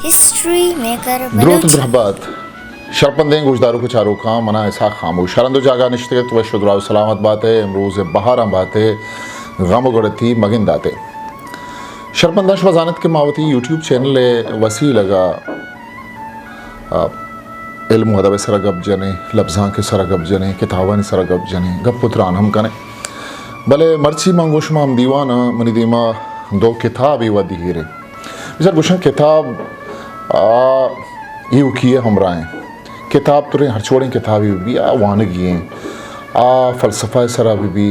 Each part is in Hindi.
हिस्ट्री मेकर द्रोत द्रहबात शरपंदें गुजदारों को चारों का मना ऐसा खामोश शरंदो जागा निश्चित व शुद्राव सलामत बातें रोज़ बहारा बातें गम गड़ती मगिन दाते शरपंदाश वजानत के मावती यूट्यूब चैनल वसी लगा इल्म अदब सरा गप जने लफ्ज़ां के सरा गप जने किताबान सरा गप जने गप पुत्रान हम कने भले मर्ची मांगोश माम दीवाना मनी दीमा दो किताब ही वदी हीरे सर गुशन किताब ये किए हमरा हैं किताब तुरे हर छोड़ें किताब भी आ वानगी हैं आ फ़लसफ़ा सरा भी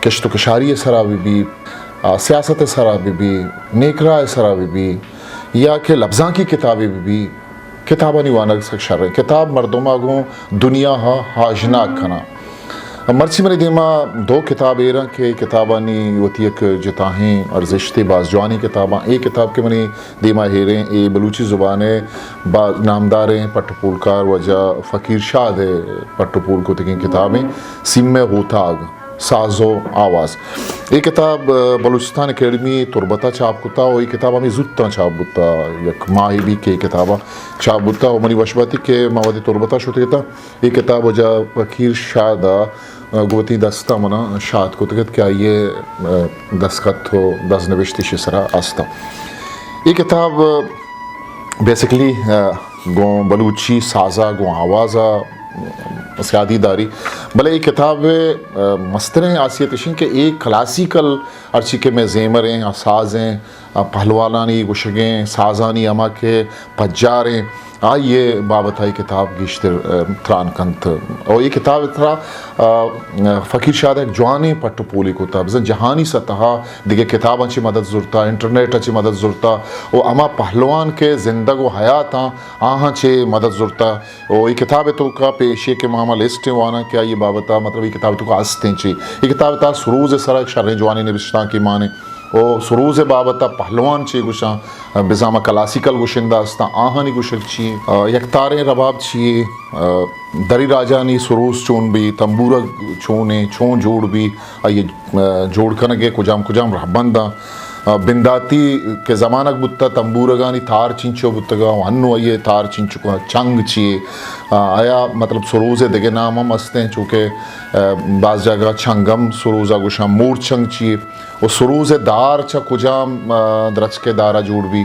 कश्त कशारी सरा भी सियासत सरा भी नेकरा सरा भी या के लफ्ज़ां की किताबें भी किताबा नहीं वानग सक शर किताब मर्दोमा गो दुनिया हा हाजनाक खना मर्ची मरी दीमा दो किताब एरा के किताबानी वती एक जताहें और रिश्ते बाज जवानी किताबा एक किताब के मनी दीमा हेरें ए बलूची ज़ुबान है बा नामदारें पट्टपूलकार वजह फ़कीर शाद है पट्टपूल को तक किताबें सिम में होताग साजो आवाज़ ये किताब बलूचिस्तान अकेडमी तुरबता छाप कुता और ये किताब हमें जुत्ता छाप बुता यक माही भी के किताबा छाप बुता और मनी वशबाती के मावदी तुरबता शुते था ये किताब वजह फ़कीर शादा गुवती दस्ता मना शाद को तक क्या ये दस्खत हो दस नविश्ती शिसरा आस्ता ये किताब बेसिकली गो बलूची साजा गो आवाज़ा सियादीदारी भले ये किताब मस्तरें आसियत इशिन के एक क्लासिकल अर्ची के में ज़ेमरें साज़ें पहलवानी गुशगें साज़ानी अमा के पज्जारें ये बाबत है किताब गिश्तर त्रान कंत और ये किताब इतना फ़कीर शाद एक जवानी पट्टपूली कुताब जहानी सतह दिगे किताब अच्छी मदद ज़रूरता इंटरनेट अच्छी मदद ज़रूरता और अमा पहलवान के ज़िंदग व हयात आहाँ चे मदद ज़रूरता और ये किताब तो का पेशे के मामा लिस्ट वाना क्या ये बाबता मतलब ये किताब तो का आस्तें ची ये किताब था सुरूज़ सरा शर्र जवानी निविश्ता की माने ओ सुरूज़ बाबता पहलवान ची गुशा बिजामा क्लासिकल गुशिंदा अस्ता आहानी गुशक ची यकतारें रबाब ची दरी राजानी सुरूज़ चून भी तंबूरा चूने चून जोड़ भी ये जोड़ कनगे कुजाम कुजाम रहबंदा बिंदाती के ज़मानक बुत्ता तंबूरगानी थार चिंचो बुत्तगा हन्नु ये थार चिंचुका चंग ची आया मतलब सुरूज़ दिगे नाम हम हंसते चूँकि बाज़ जगह छंगम सुरूज़ा गुशा मूर चंग ची और सुरूज़ दार छ कुजाम द्रच के दारा जोड़ भी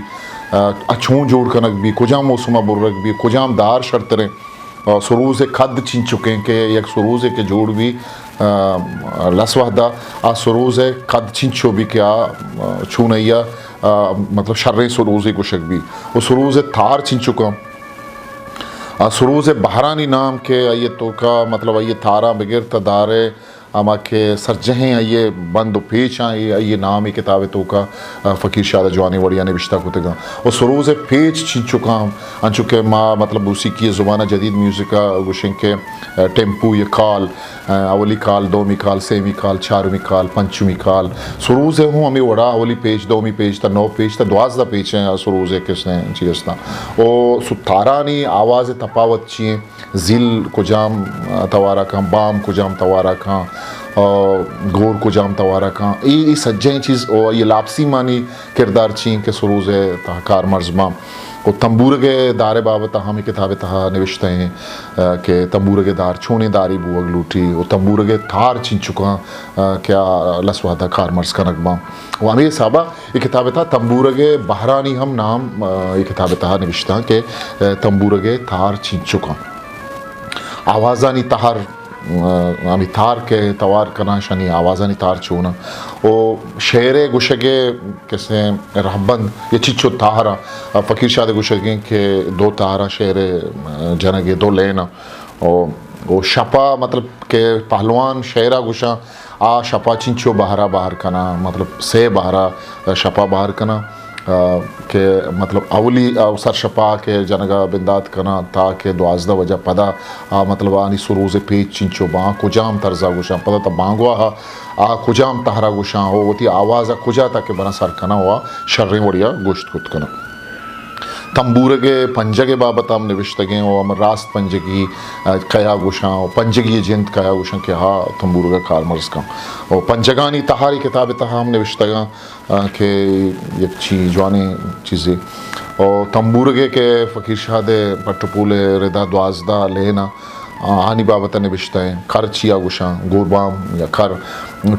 अछूँ जोड़ कनक भी कुजाम मौसमा बुर्रक भी कुजाम दार शर्तरें सुरूज़ खद चिन चुके के एक सुरूज़ के जोड़ भी लसवादा आ सुरूज़ खद चिंचो भी क्या छूनैया मतलब शर्रें सुरूज़ गुशक भी वो सुरूज़ थार चिन चुका सुरूज़ बहरानी नाम के ये तो का मतलब ये थारा बगैर तदारे अमा के सरजहें ये बंद पेच ये नाम ही किताब तो का फ़कीर शाद जवानी वड़िया ने विश्ता को तगा और सुरूज़ पेच छिन चुका अन चुके माँ मतलब उसी की ज़ुबाना जदीद म्यूज़िक का गुशिंग के टेम्पू ये काल अवली काल दोमी काल सेमी काल चारमी काल पंचमी काल सुरूज़ हूँ हमें वड़ा अवली पेज दोमी पेज था नौ पेज था द्वाज़दा पेज हैं सुरूज़ किसने चीज़ था ओ सुतारानी आवाज़ तफावत चाहिए जिल कुजाम तवारा खां बाम कुजाम तवारा खां गोर कुजाम तवारा खां ये सज्जें चीज़ और ये लापसी मानी किरदार चीं के सुरूज़ तहकार मर्जमा और तंबूर के दारे बाबत हम किताब तहा निविश्ते हैं कि तंबूर के दार छोने दारी बुवग लूटी और तंबूर के थार चिन चुका क्या लसवादा कार मर्ज का नगमा वो हमें साबा ये किताब था तंबूर के बहरानी हम नाम ये किताब तहा निविश्ता के तंबूर के थार चिन चुका आवाज़ानी तहार आमी थार के तवार कना शनी आवाज़ानी तार चूना ओ शेरे गुशगे किसने रहबंद ये चिच्चो तारा फ़कीर शाद गुशगे के दो तारा शेरे जनगे दो लेना ओ शपा मतलब के पहलवान शेरा गुशा आ शपा चिंचो बहरा बाहर कना मतलब से बहरा शपा बाहर कना के मतलब अवली सर शपा के जनगा बिंदात कना था के द्वाज़दा वजह पदा मतलब आनी सुरूज़ पेच चिंचो बाँ कुजाम तरजा गुशा पदा तब बांगवा आ कुजाम तहरा गुशा हो वो ती आवाज़ कुजा तक बना सर कना हुआ शर्रें वड़िया गोश्त कुत कना तंबूरगे पंजगे बाबत हम नविश्तगें और हम रास्त पंजगी कया गुशां और पंजगी जिंद कया गुशां के हा तंबूरगा कारमर्स का और पंजगानी तहारी किताब तहा हम नविश्तगा के एक चीज जवानी चीज़ें और तंबूरगे के फ़कीर शाहदे पट्टपूले रिदा द्वाजदा लेना आनी बाबत नविश्ता है खर चिया गुशां गोरबाम या खर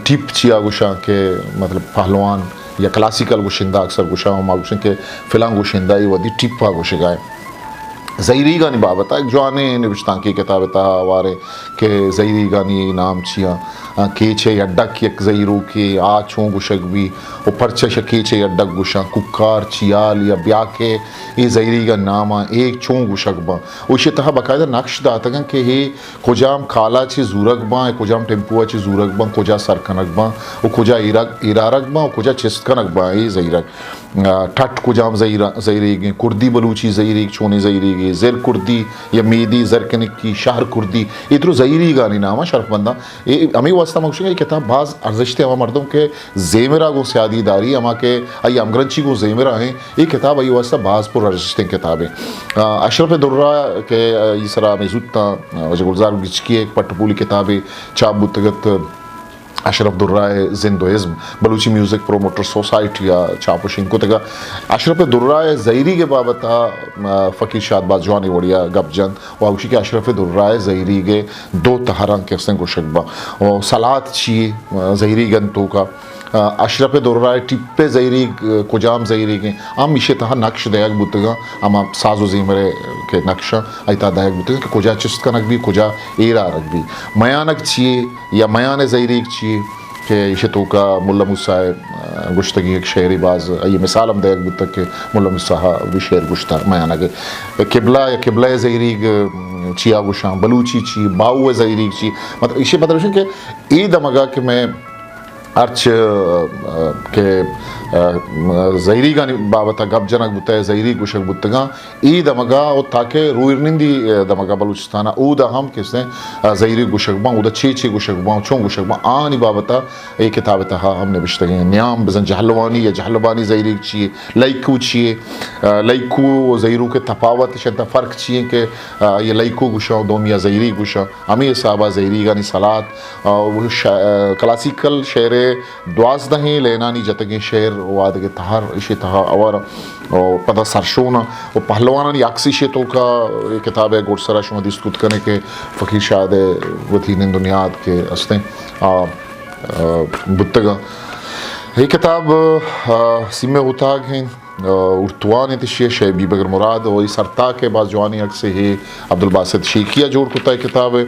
टिप चिया गुशां के मतलब पहलवान या क्लासिकल गुशिंदा अक्सर गुशा मागुशन के फिलां गुशिंदा ये वदी टिप्पा गुशगाए ज़ईरी गानी बाबत एक जवाने निविश्तां की किताब वारे के ज़ईरी गानी नाम छिया केचे अड्डक एक ज़ईरू के आ छों गुशक भी और परचश केचे अड्डक गुशा कुकार चियाल या ब्या के ये ज़ईरी का नाम एक छों गुशक बा उसे तहा बाकायदा नक्श दातगन के हे कुजाम खाला ची जूरक बा कुजाम टेम्पुआ ची जूरक बा कुजा सरकनक बा और कुजा इरारक बा और कुजा चिस्कनक बा ये ज़ईरक ठट कुजाम ज़ईरी कुर्दी बलूची ज़ईरी छोने ज़ईरी ज़र कुर्दी या मेदी ज़रकनिक की शहर कुर्दी ये तो ज़ईरी गानी नामा शरफ बंदा ये अमी वास्ता मकसूद ये किताब बाज़ अर्ज़िश्ते अमा मर्दों के ज़ेमरा गो स्यादीदारी अमा के आई अमगरंची गो ज़ेमरा हैं ये किताब आई वास्ता बाज़ पुर अर्ज़िश्ते किताबें अशरफ दुर्रा के इसरा मेज़ुत्ता वजह गुलजार गिचकी एक पट्टपूली किताबें चाप बुतगत अशरफ दुर्राए जिंदोइज़्म बलूची म्यूज़िक प्रोमोटर सोसाइटी या चापुशिंग को तगा अशरफ दुर्राए ज़ईरी के बाबत फ़कीर शादबाज जवानी वड़िया गपजन और उसी के अशरफ दुर्राए ज़ईरी के दो तहरंग के संग शक्बा और सलात छी ज़ईरी गंतों का अशरफ दुर्राए टिप्पे ज़ईरी कुजाम ज़ईरी के आम इशे तहा नक्श दयाग बुतगा आम साजो ज़ीमरे के नक्शा ऐता दयाग बुतगा कि कुजा चिस्तकनक भी कुजा एरा रख भी मयानक छिए या मयान ज़ईरी छिए के इशे तो का मुल्ला मुसाए गुश्तगी एक शेरी बाज ये मिसाल हम दयाग बुतक के मुल्ला मुसाहा भी शेर गुश्ता मयाना के किबला या किबला ज़ईरी चिया गुशा बलूची ची बाऊ ज़ईरी ची मतलब इशे मतलब के ई दमगा कि मैं अर्च के ज़ईरी गानी बाबता गप जनक बुता ज़ईरी गुशक बुतगा ई दमगा और ताके रूइरनिंदी दमगा बलूचिस्ताना ऊदा हम किसने ज़ईरी गुशक बा ऊदा ची गुशक बा छों गुशक बा आनी बाबता एक किताब तहा हमने बिश्तगे न्याम बजन जहलवानी या जहलवानी ज़ईरी ची लाइकू ची लाइकू ज़ईरू के तफावत शंता फ़र्क ची के ये लाइकू गुशा दोमिया ज़ईरी गुशा हमें साहबा ज़ईरी गानी सलात क्लासिकल शेर द्वाजदहें लेनानी जतगे शेर वाद के तहार इशे तहा और पता सरशोना और पहलवानी अक्सी शेतों का ये किताब है गोडसरा शुमदी स्तुत करने के फ़कीर शाद वतीन दुनियाद के अस्ते बुतगा ये किताब सिमे उताग हैं उर्तवान तिशे शेबी बगर मुराद और इस सरता के बाद जवानी अक्से है अब्दुल बासित शेखिया जोड़ कुता किताब है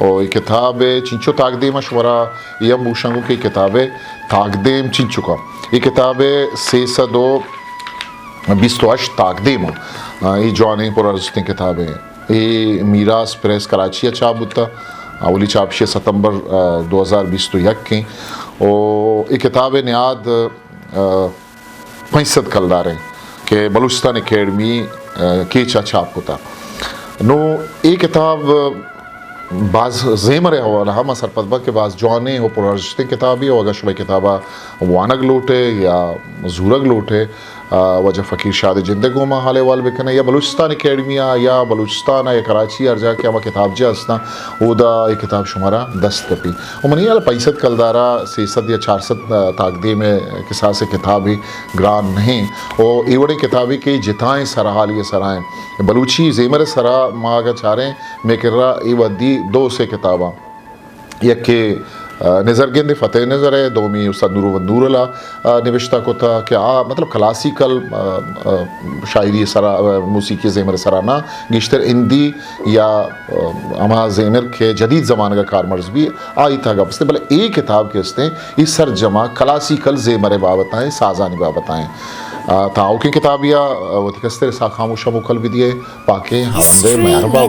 और ये किताब चिंचो ताकदेम मशवरा यम बूशंगू की किताब ताकदेम चिंचो का ये किताब सेसदो बिस्तवाश ताकदेम ये जवानी पुरानी किताब है ये मीरास प्रेस कराची चाप बुता अवली चापशे सितंबर 2020 तो यक के और ये किताब नियाद 65 कलदार हैं के बलूचिस्तान अकेडमी के चाप होता नो ये किताब बाज़ ज़ेमर हवाला हम सरपतबा के बाज़ जवाने हो पुरस्ते किताबी और अगर शुभ किताबा वानग लोटे या जूरग लोटे वजह फ़कीर शाद जिंदगो में हाले वाल बिकने या बलूचिस्तान अकेडमिया या बलूचिस्तान या कराची अर्जा के हम किताब जा हंसना उदा ये किताब शुमारा दस्त कपी और मनी यार 65 कलदारा 600 या 400 ताकदे में किसा से किताब ही ग्रान नहीं और ये बड़े किताबी के जिताएँ सराहाल ये सराएँ बलूची ज़ेमर सरा माँ अगर चारें मैं कर रहा ये वदी 2 से किताबा यक के नज़र गेंदे फ़तेह नज़र है दोमी उस्ताद नूरुल्ला निविश्ता को था कि मतलब क्लासिकल शायरी सरा मौसीकी ज़ेमर सराना गिश्तर हिंदी या अमा ज़ेमर के जदीद ज़माने का कारमर्ज भी आई था गपस्ते भले एक किताब के हस्ते इस सर जमा क्लासिकल ज़ेमर बाबताएँ साजानी बाबताएँ ताऊ की किताबिया वो खामोशा मुखल भी दिए पाके हमदे मेहरबा